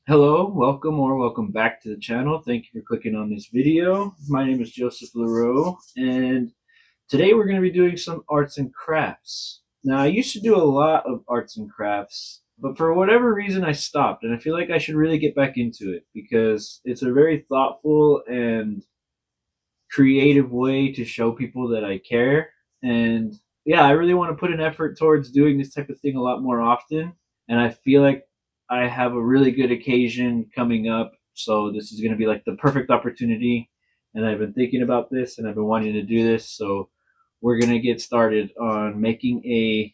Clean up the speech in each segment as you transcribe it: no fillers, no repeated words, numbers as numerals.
Hello, welcome back to the channel. Thank you for clicking on this video. My name is Joseph Leroux, and today we're going to be doing some arts and crafts. Now, I used to do a lot of arts and crafts, but for whatever reason I stopped, and I feel like I should really get back into it because it's a very thoughtful and creative way to show people that I care. And yeah, I really want to put an effort towards doing this type of thing a lot more often. And I feel like I have a really good occasion coming up. So this is going to be like the perfect opportunity. And I've been thinking about this and I've been wanting to do this. So we're going to get started on making a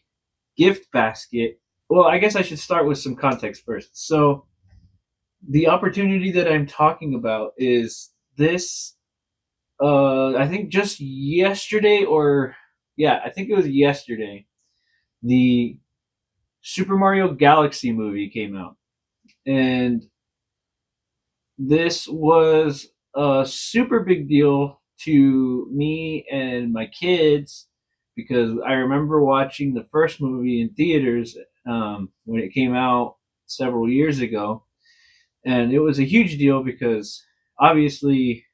gift basket. Well, I guess I should start with some context first. So the opportunity that I'm talking about is this I think just yesterday, or yeah, I think it was yesterday, the Super Mario Galaxy movie came out. And this was a super big deal to me and my kids because I remember watching the first movie in theaters when it came out several years ago. And it was a huge deal because obviously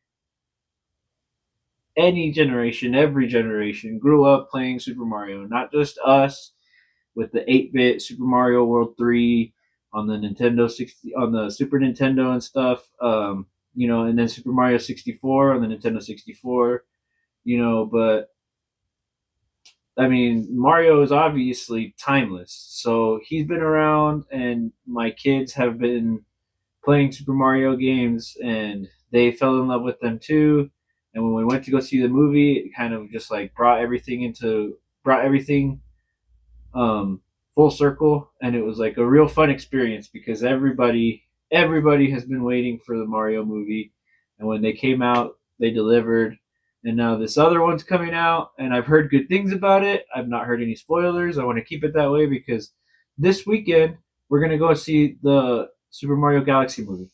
every generation grew up playing Super Mario, not just us with the 8-bit Super Mario World 3 on the Nintendo 60 on the Super Nintendo and stuff. And then Super Mario 64 on the Nintendo 64, but I mean, Mario is obviously timeless. So he's been around and my kids have been playing Super Mario games and they fell in love with them too. And when we went to go see the movie, it kind of just like brought everything um, full circle, and it was like a real fun experience because everybody has been waiting for the Mario movie, and when they came out, they delivered. And now this other one's coming out, and I've heard good things about it. I've not heard any spoilers. I want to keep it that way because this weekend we're gonna go see the Super Mario Galaxy movie.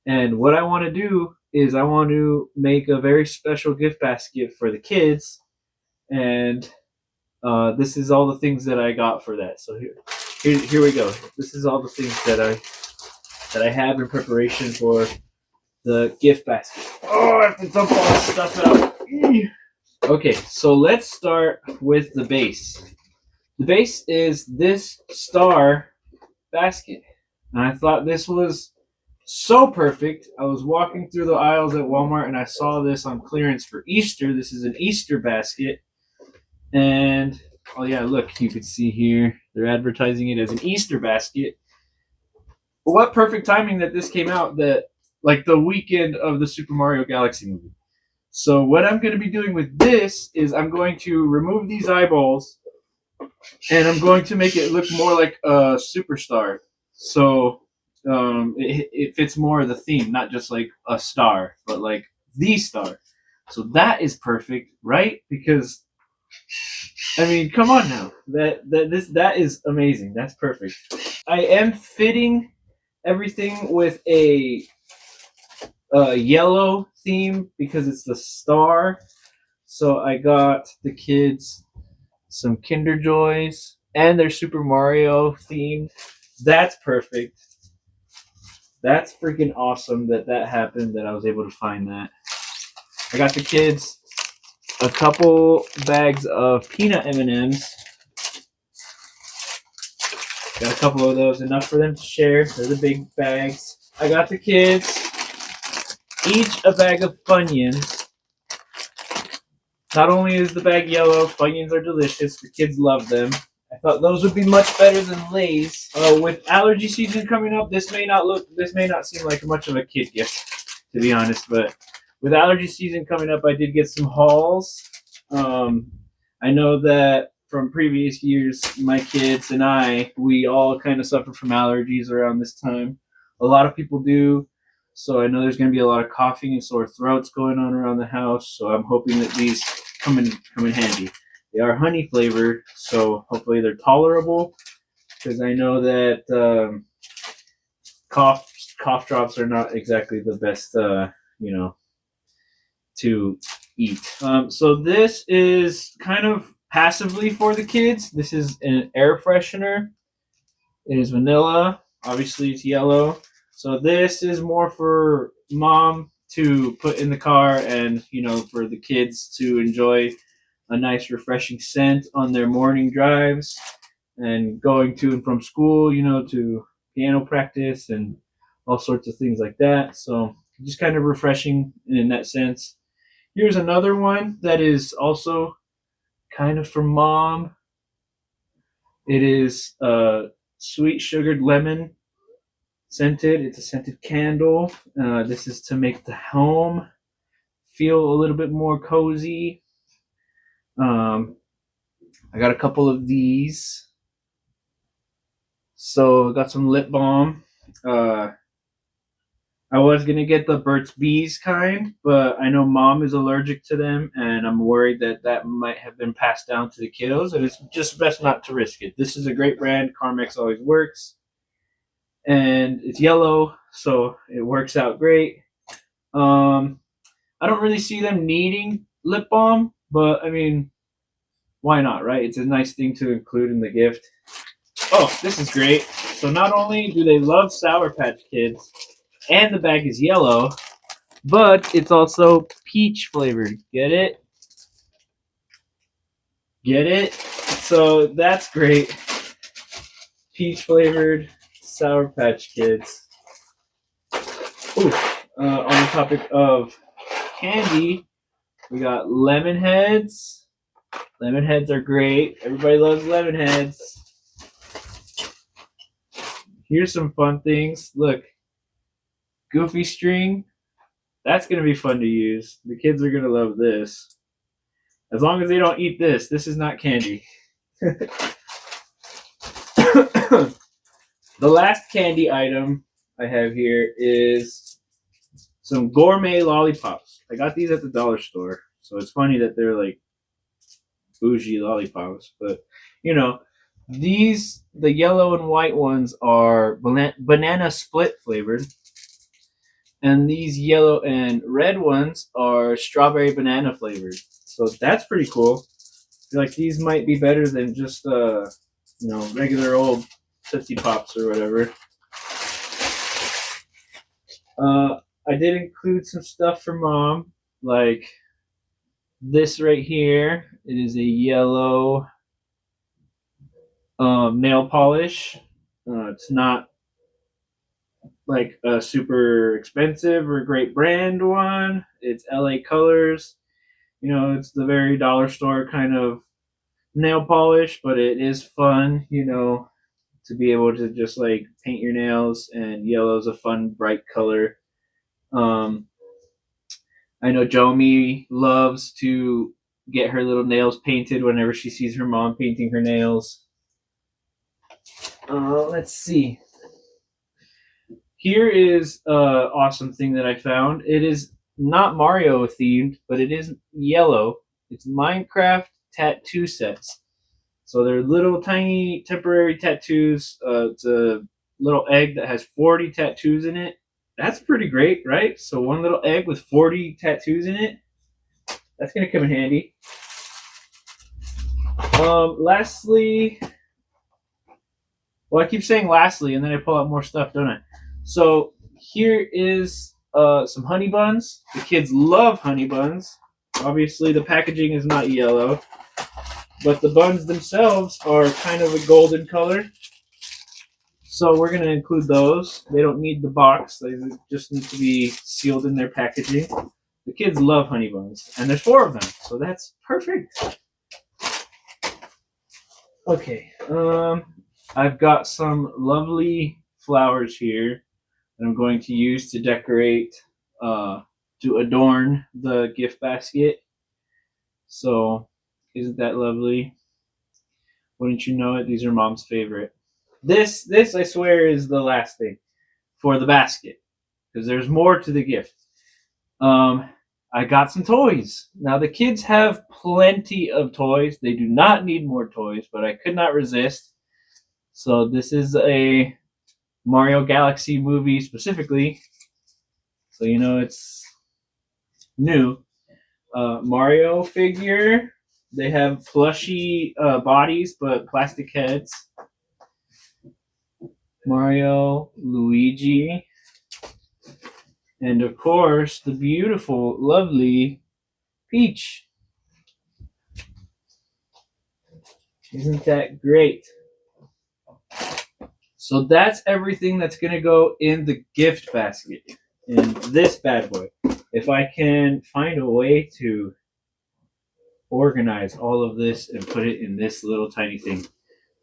And what I want to do is I want to make a very special gift basket for the kids, and this is all the things that I got for that. So here we go. This is all the things that I have in preparation for the gift basket. Oh, I have to dump all this stuff out. Okay, so let's start with the base. The base is this star basket. And I thought this was so perfect. I was walking through the aisles at Walmart and I saw this on clearance for Easter. This is an Easter basket. And oh yeah, look, you can see here they're advertising it as an Easter basket. What perfect timing that this came out, that like the weekend of the Super Mario Galaxy movie. So what I'm going to be doing with this is I'm going to remove these eyeballs and I'm going to make it look more like a superstar. So it fits more of the theme, not just like a star, but like the star. So that is perfect, right? Because I mean, come on now. That is amazing. That's perfect. I am fitting everything with a yellow theme because it's the star. So I got the kids some Kinder Joys and they're Super Mario themed. That's perfect. That's freaking awesome that happened, that I was able to find that. I got the kids a couple bags of peanut M&Ms. Got a couple of those, enough for them to share. They're the big bags. I got the kids each a bag of Funyuns. Not only is the bag yellow, Funyuns are delicious. The kids love them. I thought those would be much better than Lay's. With allergy season coming up, this may not seem like much of a kid gift, to be honest, but with allergy season coming up, I did get some hauls. I know that from previous years, my kids and we all kind of suffer from allergies around this time. A lot of people do. So I know there's going to be a lot of coughing and sore throats going on around the house. So I'm hoping that these come in handy. They are honey flavored, so hopefully they're tolerable. Because I know that cough drops are not exactly the best, to eat. So this is kind of passively for the kids. This is an air freshener. It is vanilla. Obviously, it's yellow. So this is more for mom to put in the car and, for the kids to enjoy a nice refreshing scent on their morning drives and going to and from school, to piano practice and all sorts of things like that. So just kind of refreshing in that sense. Here's another one that is also kind of for mom. It is sweet sugared lemon scented. It's a scented candle. This is to make the home feel a little bit more cozy. I got a couple of these. So I got some lip balm. I was gonna get the Burt's Bees kind, but I know mom is allergic to them, and I'm worried that that might have been passed down to the kiddos, and it's just best not to risk it. This is a great brand. Carmex always works, and it's yellow, so it works out great. I don't really see them needing lip balm, but I mean, why not, right? It's a nice thing to include in the gift. Oh, this is great. So not only do they love Sour Patch Kids, and the bag is yellow, but it's also peach flavored. Get it? Get it? So that's great. Peach flavored Sour Patch Kids. Ooh, on the topic of candy, we got lemon heads. Lemon heads are great. Everybody loves lemon heads. Here's some fun things. Look, goofy string. That's going to be fun to use. The kids are going to love this. As long as they don't eat this. This is not candy. The last candy item I have here is some gourmet lollipops. I got these at the dollar store. So it's funny that they're like bougie lollipops. But, the yellow and white ones are banana split flavored. And these yellow and red ones are strawberry banana flavored. So that's pretty cool. I feel like these might be better than just regular old Tootsie Pops or whatever. I did include some stuff for mom, like this right here. It is a yellow nail polish. It's not like a super expensive or great brand one. It's LA Colors. It's the very dollar store kind of nail polish, but it is fun, to be able to just like paint your nails, and yellow is a fun, bright color. I know Jomi loves to get her little nails painted whenever she sees her mom painting her nails. Let's see. Here is an awesome thing that I found. It is not Mario themed, but it is yellow. It's Minecraft tattoo sets. So they're little tiny temporary tattoos. It's a little egg that has 40 tattoos in it. That's pretty great, right? So one little egg with 40 tattoos in it. That's going to come in handy. Lastly, well, I keep saying lastly, and then I pull out more stuff, don't I? So here is some honey buns. The kids love honey buns. Obviously, the packaging is not yellow, but the buns themselves are kind of a golden color. So we're going to include those. They don't need the box. They just need to be sealed in their packaging. The kids love honey buns, and there's 4 of them, so that's perfect. Okay, I've got some lovely flowers here that I'm going to use to decorate, to adorn the gift basket. So, isn't that lovely? Wouldn't you know it? These are mom's favorite. This I swear is the last thing for the basket, because there's more to the gift. I got some toys. Now the kids have plenty of toys. They do not need more toys, but I could not resist. So this is a Mario Galaxy movie specifically. So it's new. Mario figure. They have plushy bodies, but plastic heads. Mario, Luigi. And of course, the beautiful, lovely Peach. Isn't that great? So that's everything that's going to go in the gift basket in this bad boy. If I can find a way to organize all of this and put it in this little tiny thing.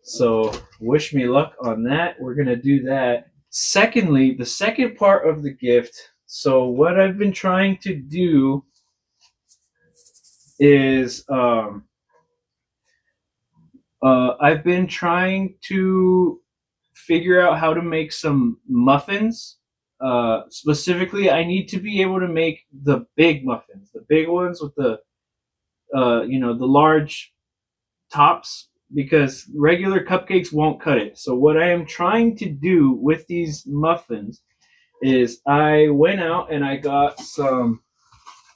So wish me luck on that. We're going to do that. Secondly, the second part of the gift. So what I've been trying to do is I've been trying to figure out how to make some muffins. Specifically, I need to be able to make the big muffins, the big ones with the the large tops, because regular cupcakes won't cut it. So what I am trying to do with these muffins is I went out and I got some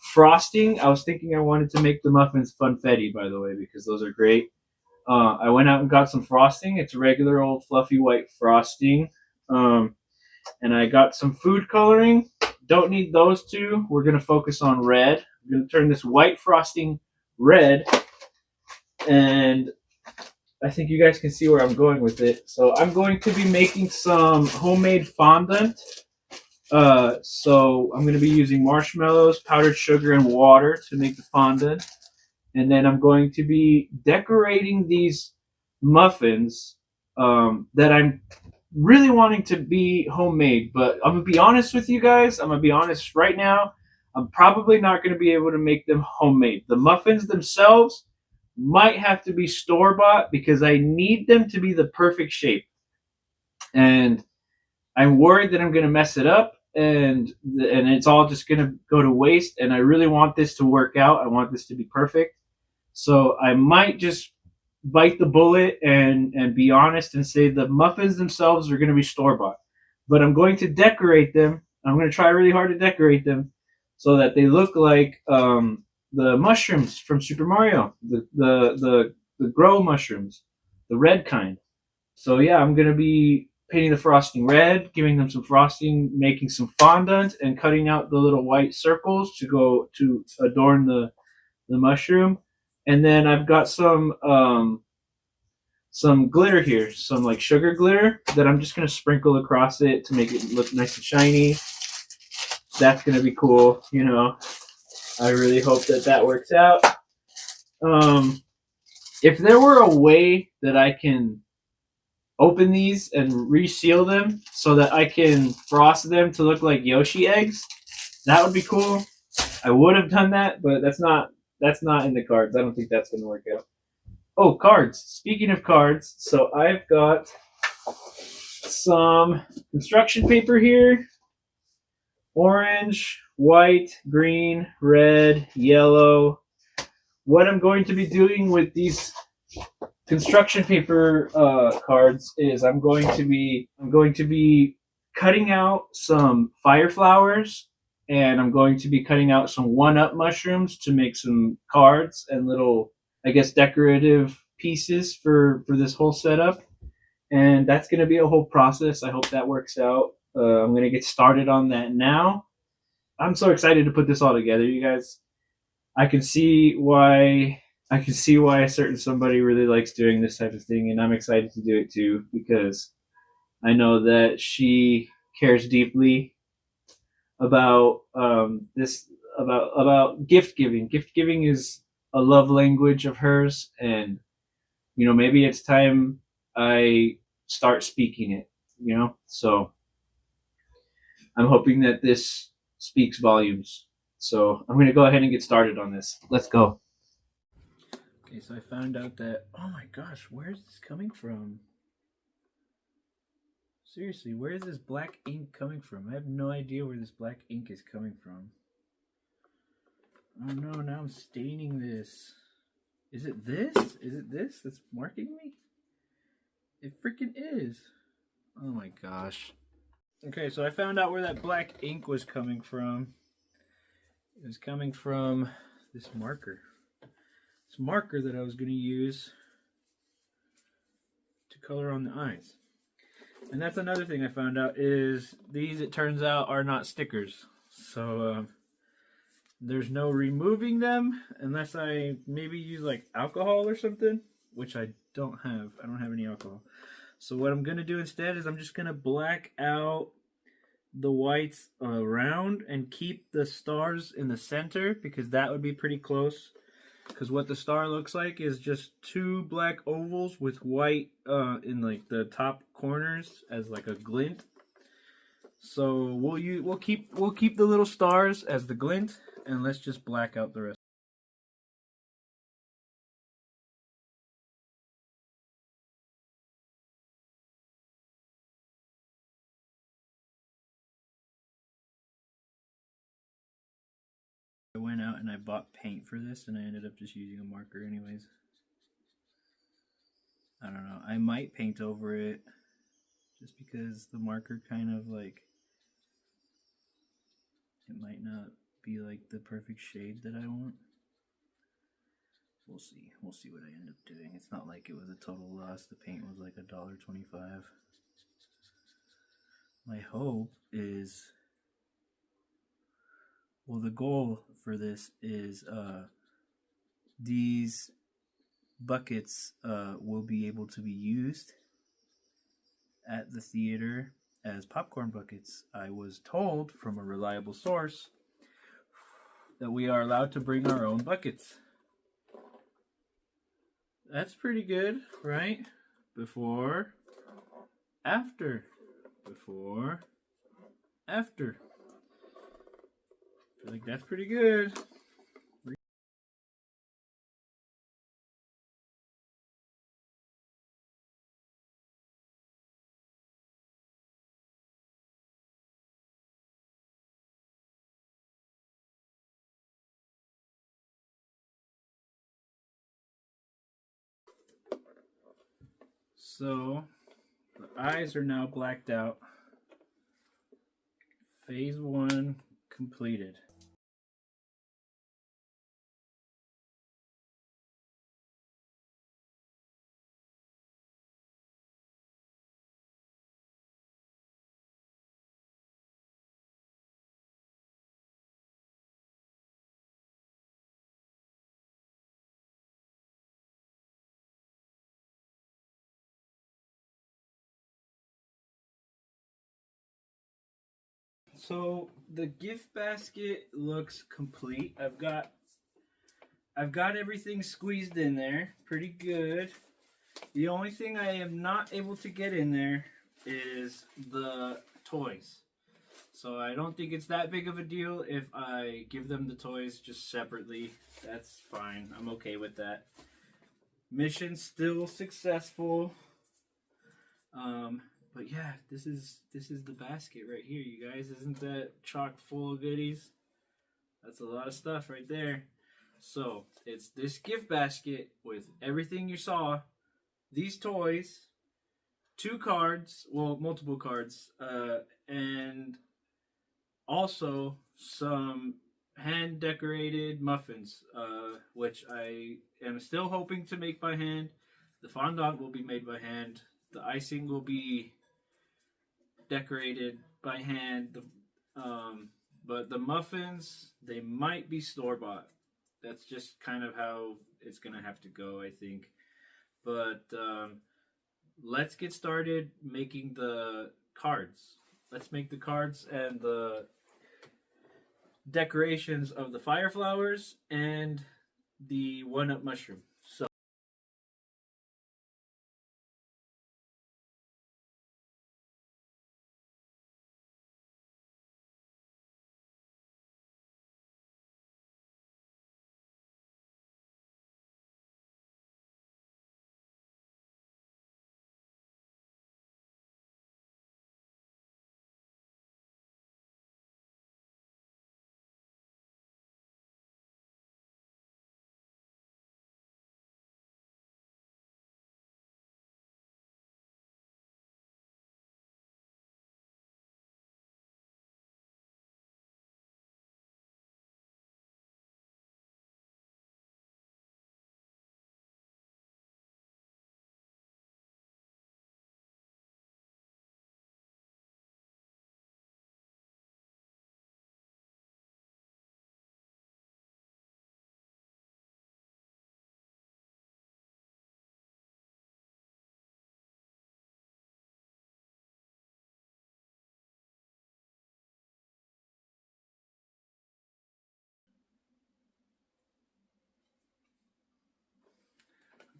frosting. I was thinking I wanted to make the muffins funfetti, by the way, because those are great. I went out and got some frosting. It's regular old fluffy white frosting. And I got some food coloring. Don't need those two. We're going to focus on red. I'm going to turn this white frosting red. And I think you guys can see where I'm going with it. So I'm going to be making some homemade fondant. So I'm going to be using marshmallows, powdered sugar, and water to make the fondant. And then I'm going to be decorating these muffins that I'm really wanting to be homemade. But I'm going to be honest with you guys. I'm going to be honest right now. I'm probably not going to be able to make them homemade. The muffins themselves might have to be store-bought because I need them to be the perfect shape. And I'm worried that I'm going to mess it up and it's all just going to go to waste. And I really want this to work out. I want this to be perfect. So I might just bite the bullet and be honest and say the muffins themselves are going to be store bought, but I'm going to decorate them. I'm going to try really hard to decorate them so that they look like the mushrooms from Super Mario, the grow mushrooms, the red kind. So yeah, I'm going to be painting the frosting red, giving them some frosting, making some fondant, and cutting out the little white circles to go to adorn the mushroom. And then I've got some glitter here, some like sugar glitter that I'm just gonna sprinkle across it to make it look nice and shiny. That's gonna be cool, you know. I really hope that that works out. If there were a way that I can open these and reseal them so that I can frost them to look like Yoshi eggs, that would be cool. I would have done that, but that's not in the cards. I don't think that's going to work out. Oh, cards. Speaking of cards, so I've got some construction paper here. Orange, white, green, red, yellow. What I'm going to be doing with these construction paper cards is I'm going to be cutting out some fire flowers, and I'm going to be cutting out some one-up mushrooms to make some cards and little, I guess, decorative pieces for this whole setup. And that's going to be a whole process. I hope that works out. I'm going to get started on that now. I'm so excited to put this all together, you guys. I can see why a certain somebody really likes doing this type of thing, and I'm excited to do it too because I know that she cares deeply about this about gift giving. Gift giving is a love language of hers, and maybe it's time I start speaking it. So I'm hoping that this speaks volumes. So I'm going to go ahead and get started on this. Let's go. Okay, so I found out that, oh my gosh, where is this coming from? Seriously, where is this black ink coming from? I have no idea where this black ink is coming from. Oh no, now I'm staining this. Is it this? Is it this that's marking me? It freaking is. Oh my gosh. Okay, so I found out where that black ink was coming from. It was coming from this marker. This marker that I was going to use to color on the eyes. And that's another thing I found out is these, it turns out, are not stickers. So there's no removing them unless I maybe use like alcohol or something, which I don't have. I don't have any alcohol. So what I'm gonna do instead is I'm just gonna black out the whites around and keep the stars in the center because that would be pretty close. Because what the star looks like is just two black ovals with white in like the top corners as like a glint. So we'll keep the little stars as the glint, and let's just black out the rest. I went out and I bought paint for this, and I ended up just using a marker anyways. I don't know. I might paint over it just because the marker kind of like it might not be like the perfect shade that I want. We'll see. We'll see what I end up doing. It's not like it was a total loss. The paint was like $1.25. My hope is, well, the goal for this is these buckets will be able to be used at the theater as popcorn buckets. I was told from a reliable source that we are allowed to bring our own buckets. That's pretty good, right? Before, after, before, after. I feel like that's pretty good. So, the eyes are now blacked out. Phase 1 completed. So the gift basket looks complete. I've got everything squeezed in there pretty good. The only thing I am not able to get in there is the toys. So I don't think it's that big of a deal if I give them the toys just separately. That's fine. I'm okay with that. Mission still successful. But yeah, this is the basket right here, you guys. Isn't that chock full of goodies? That's a lot of stuff right there. So it's this gift basket with everything you saw, these toys, two cards, well, multiple cards, and also some hand decorated muffins, which I am still hoping to make by hand. The fondant will be made by hand. The icing will be decorated by hand. But the muffins, they might be store bought. That's just kind of how it's gonna have to go, I think. But let's get started making the cards. Let's make the cards and the decorations of the fire flowers and the one-up mushroom. So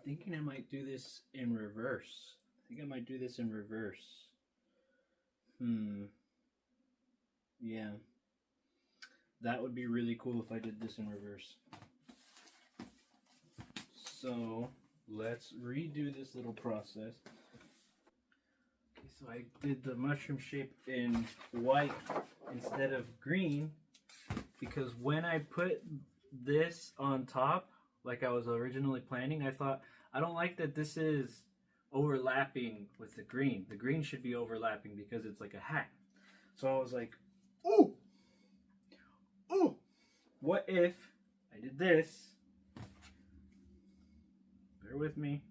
thinking I might do this in reverse. Yeah. That would be really cool if I did this in reverse. So let's redo this little process. Okay, so I did the mushroom shape in white instead of green because when I put this on top, like I was originally planning, I thought, I don't like that this is overlapping with the green. The green should be overlapping because it's like a hat. So I was like, ooh, what if I did this? Bear with me.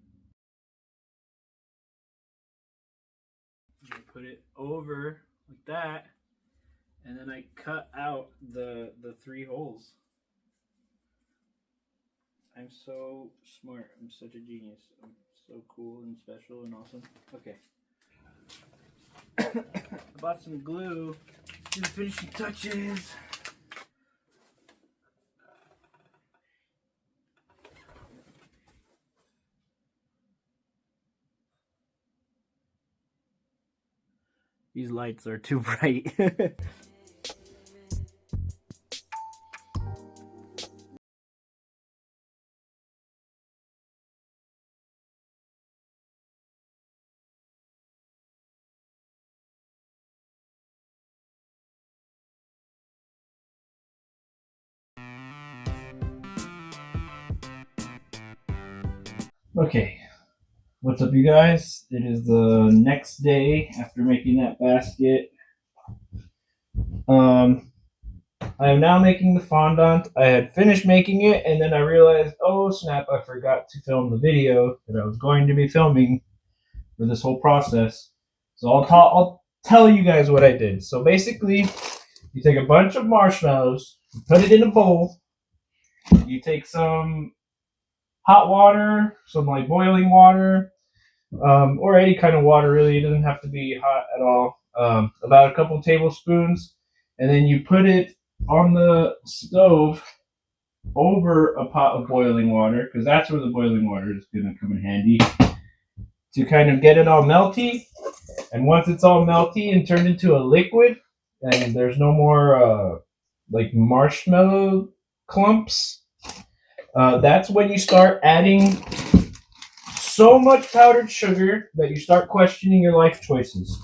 I put it over like that, and then I cut out the 3 holes. I'm so smart. I'm such a genius. I'm so cool and special and awesome. Okay. I bought some glue. Do the finishing touches. These lights are too bright. Okay, what's up, you guys? It is the next day after making that basket. I am now making the fondant. I had finished making it, and then I realized, oh snap, I forgot to film the video that I was going to be filming for this whole process. So I'll tell you guys what I did. So basically, you take a bunch of marshmallows, you put it in a bowl, you take some hot water, some like boiling water, or any kind of water really. It doesn't have to be hot at all. About a couple tablespoons, and then you put it on the stove over a pot of boiling water, because that's where the boiling water is going to come in handy to kind of get it all melty. And once it's all melty and turned into a liquid, and there's no more like marshmallow clumps, that's when you start adding so much powdered sugar that you start questioning your life choices.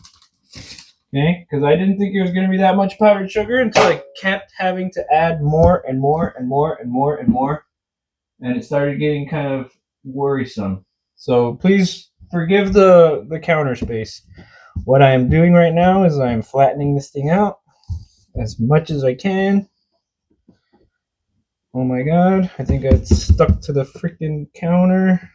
Okay, because I didn't think it was going to be that much powdered sugar until I kept having to add more and more and more and more and more, and it started getting kind of worrisome. So please forgive the counter space. What I am doing right now is I'm flattening this thing out as much as I can. Oh my god, I think it's stuck to the freaking counter.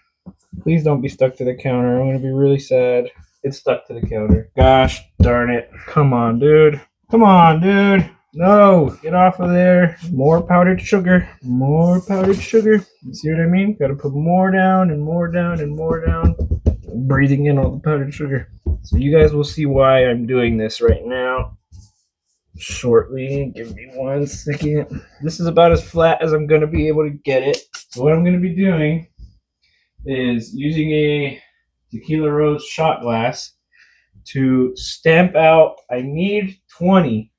Please don't be stuck to the counter. I'm going to be really sad. It's stuck to the counter. Gosh darn it. Come on, dude. Come on, dude. No, get off of there. More powdered sugar. More powdered sugar. You see what I mean? Got to put more down and more down and more down. I'm breathing in all the powdered sugar. So you guys will see why I'm doing this right now shortly. Give me 1 second. This is about as flat as I'm going to be able to get it. So what I'm going to be doing is using a tequila rose shot glass to stamp out. I need 20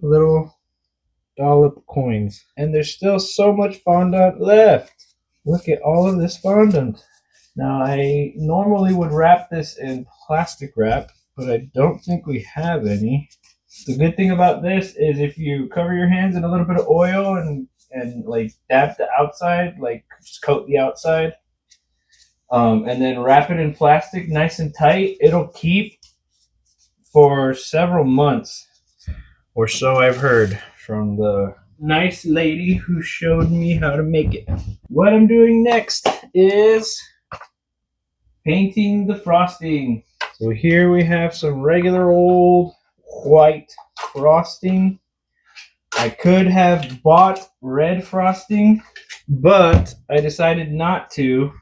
little dollop coins, and there's still so much fondant left. Look at all of this fondant. Now I normally would wrap this in plastic wrap, but I don't think we have any. The good thing about this is if you cover your hands in a little bit of oil and like dab the outside, like just coat the outside, and then wrap it in plastic nice and tight, it'll keep for several months or so, I've heard from the nice lady who showed me how to make it. What I'm doing next is painting the frosting. So here we have some regular old white frosting. I could have bought red frosting, but I decided not to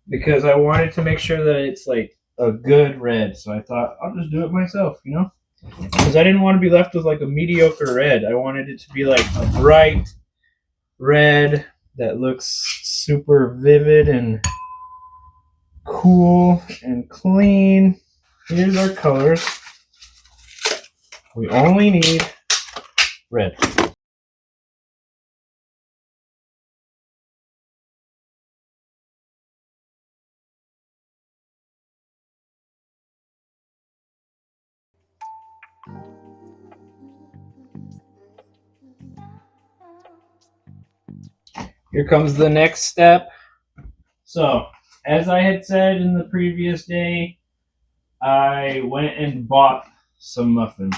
because I wanted to make sure that it's like a good red. So I thought I'll just do it myself, you know? Because I didn't want to be left with like a mediocre red. I wanted it to be like a bright red that looks super vivid and cool and clean. Here's our colors. We only need red. Here comes the next step. So, as I had said in the previous day, I went and bought some muffins.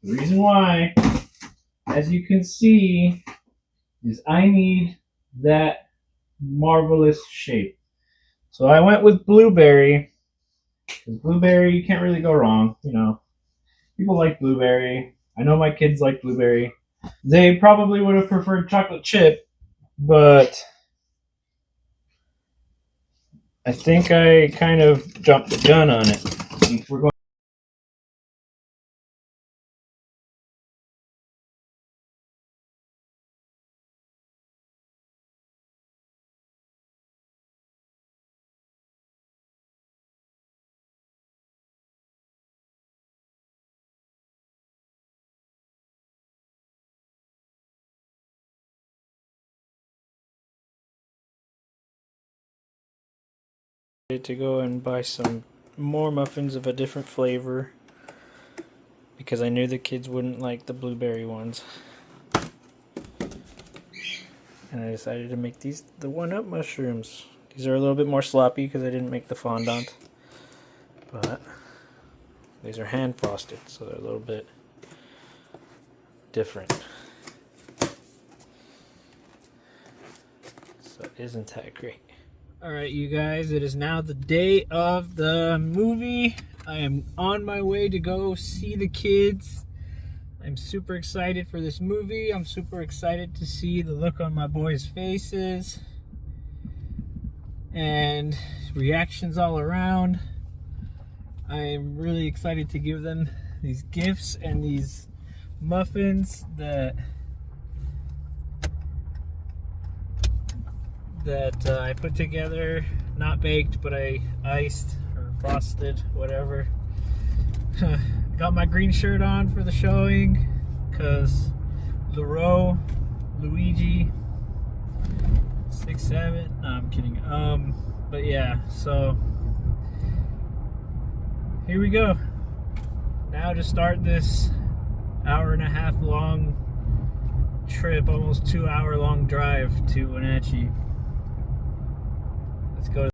The reason why, as you can see, is I need that marvelous shape. So I went with blueberry, because blueberry, you can't really go wrong. You know, people like blueberry. I know my kids like blueberry. They probably would have preferred chocolate chip, but I think I kind of jumped the gun on it. If we're going to go and buy some more muffins of a different flavor because I knew the kids wouldn't like the blueberry ones. And I decided to make these the one-up mushrooms. These are a little bit more sloppy because I didn't make the fondant. But these are hand frosted, so they're a little bit different. So isn't that great? Alright, you guys, it is now the day of the movie. I am on my way to go see the kids. I'm super excited for this movie. I'm super excited to see the look on my boys' faces and reactions all around. I'm really excited to give them these gifts and these muffins that I put together, not baked, but I iced or frosted, whatever. Got my green shirt on for the showing because Luigi 6'7". No, I'm kidding. But yeah, so here we go. Now to start this hour-and-a-half long trip, almost 2-hour long drive to Wenatchee. Let's go.